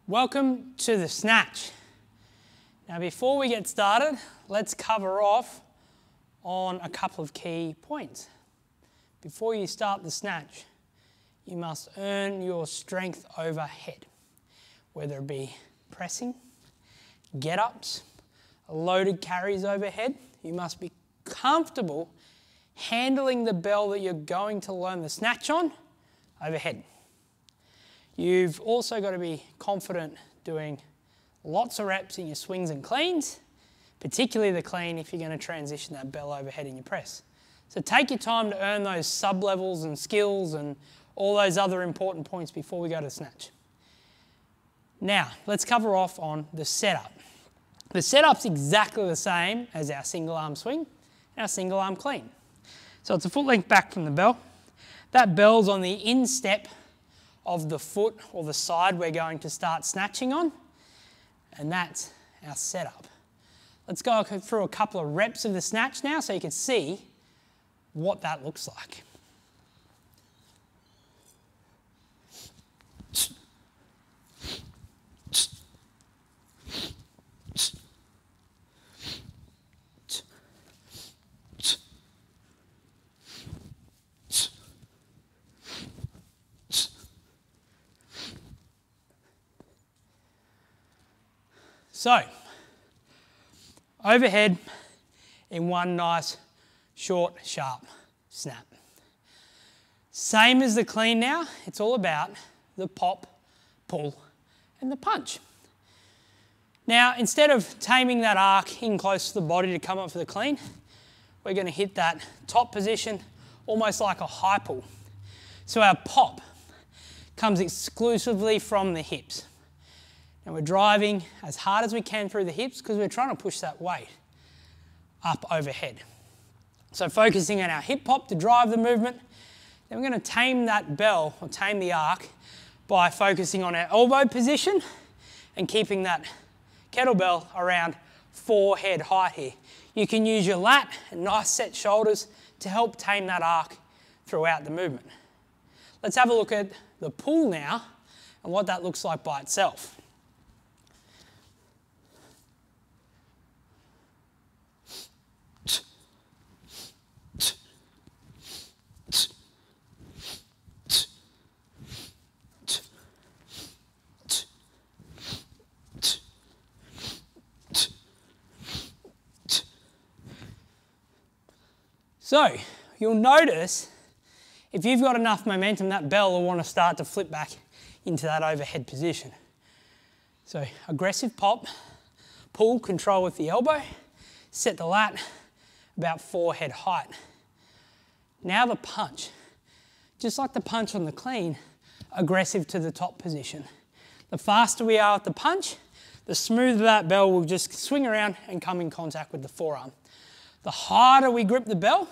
Welcome to the snatch. Now before we get started, let's cover off on a couple of key points. Before you start the snatch, you must earn your strength overhead, whether it be pressing, get-ups, loaded carries overhead. You must be comfortable handling the bell that you're going to learn the snatch on overhead. You've also got to be confident doing lots of reps in your swings and cleans, particularly the clean if you're going to transition that bell overhead in your press. So take your time to earn those sub-levels and skills and all those other important points before we go to the snatch. Now, let's cover off on the setup. The setup's exactly the same as our single arm swing and our single arm clean. So it's a foot length back from the bell. That bell's on the instep of the foot or the side we're going to start snatching on, and that's our setup. Let's go through a couple of reps of the snatch now so you can see what that looks like. So, overhead in one nice, short, sharp snap. Same as the clean now, it's all about the pop, pull, and the punch. Now, instead of taming that arc in close to the body to come up for the clean, we're going to hit that top position almost like a high pull. So our pop comes exclusively from the hips. And we're driving as hard as we can through the hips because we're trying to push that weight up overhead. So focusing on our hip pop to drive the movement. Then we're going to tame that bell or tame the arc by focusing on our elbow position and keeping that kettlebell around forehead height here. You can use your lat and nice set shoulders to help tame that arc throughout the movement. Let's have a look at the pull now and what that looks like by itself. So, you'll notice if you've got enough momentum, that bell will want to start to flip back into that overhead position. So, aggressive pop, pull, control with the elbow, set the lat about forehead height. Now the punch. Just like the punch on the clean, aggressive to the top position. The faster we are at the punch, the smoother that bell will just swing around and come in contact with the forearm. The harder we grip the bell,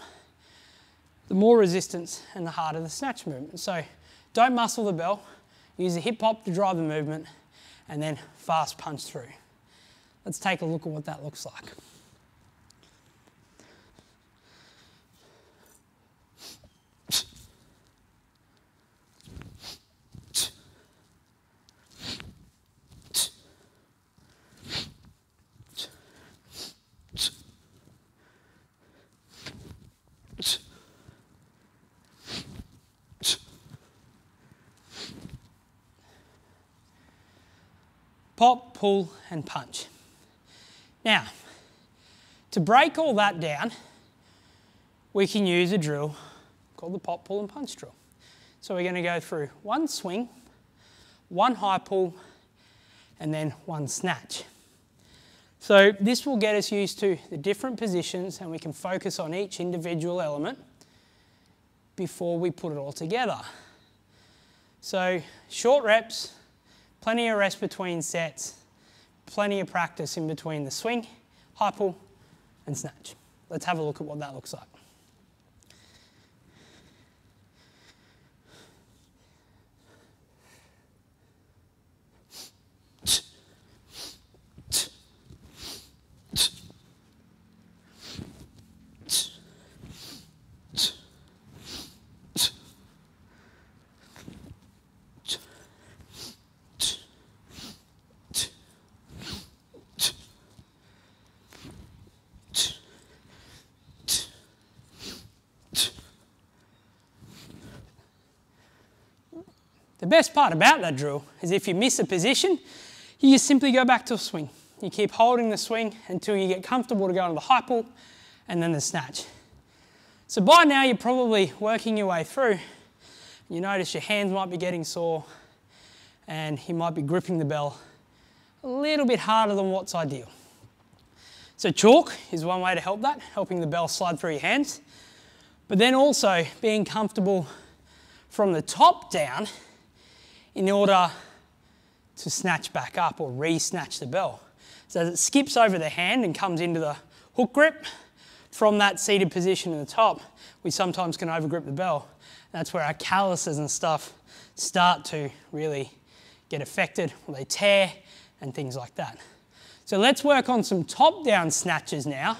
the more resistance and the harder the snatch movement. So don't muscle the bell, use the hip hop to drive the movement and then fast punch through. Let's take a look at what that looks like. Pop, pull, and punch. Now, to break all that down, we can use a drill called the pop, pull, and punch drill. So we're going to go through one swing, one high pull, and then one snatch. So this will get us used to the different positions and we can focus on each individual element before we put it all together. So short reps, plenty of rest between sets, plenty of practice in between the swing, high pull, and snatch. Let's have a look at what that looks like. best part about that drill is if you miss a position, you just simply go back to a swing. You keep holding the swing until you get comfortable to go into the high pull and then the snatch. So by now you're probably working your way through. You notice your hands might be getting sore and you might be gripping the bell a little bit harder than what's ideal. So chalk is one way to help that, helping the bell slide through your hands. But then also being comfortable from the top down in order to snatch back up or re-snatch the bell. So as it skips over the hand and comes into the hook grip, from that seated position in the top, we sometimes can overgrip the bell. That's where our calluses and stuff start to really get affected, or they tear and things like that. So let's work on some top-down snatches now.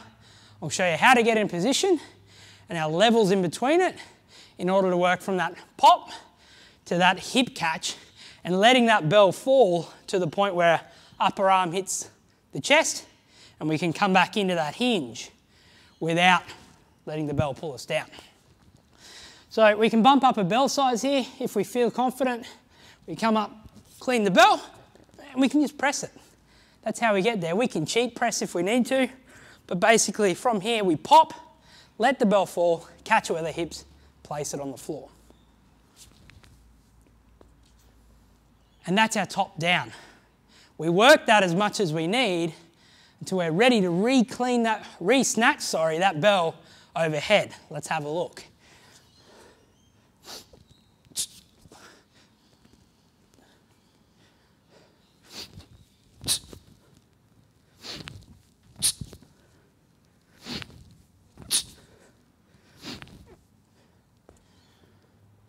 I'll show you how to get in position and our levels in between it in order to work from that pop to that hip catch and letting that bell fall to the point where upper arm hits the chest and we can come back into that hinge without letting the bell pull us down. So we can bump up a bell size here if we feel confident. We come up, clean the bell, and we can just press it. That's how we get there. We can cheat press if we need to, but basically from here we pop, let the bell fall, catch it with the hips, place it on the floor. And that's our top down. We work that as much as we need until we're ready to re-snatch that bell overhead. Let's have a look.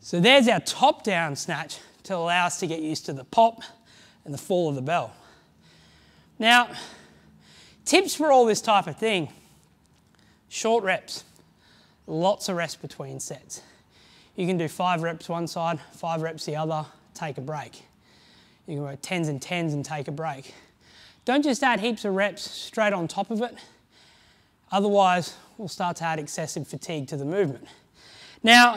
So there's our top down snatch to allow us to get used to the pop and the fall of the bell. Now, tips for all this type of thing: short reps, lots of rest between sets. You can do 5 reps one side, 5 reps the other, take a break. You can work 10s and 10s and take a break. Don't just add heaps of reps straight on top of it, otherwise we'll start to add excessive fatigue to the movement. Now,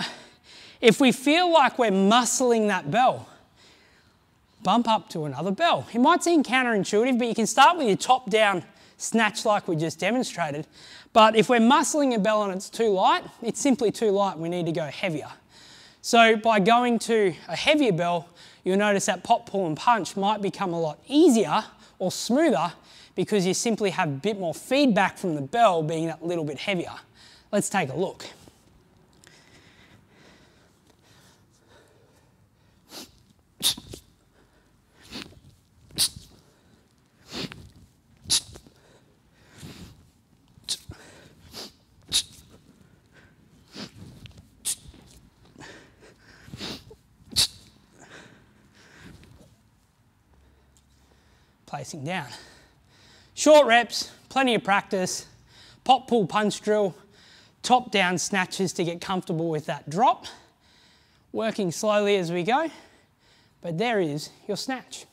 if we feel like we're muscling that bell, bump up to another bell. It might seem counterintuitive, but you can start with your top down snatch like we just demonstrated. But if we're muscling a bell and it's too light, it's simply too light, we need to go heavier. So by going to a heavier bell, you'll notice that pop, pull and punch might become a lot easier or smoother because you simply have a bit more feedback from the bell being that little bit heavier. Let's take a look. Placing down. Short reps, plenty of practice, pop, pull, punch drill, top down snatches to get comfortable with that drop, working slowly as we go, but there is your snatch.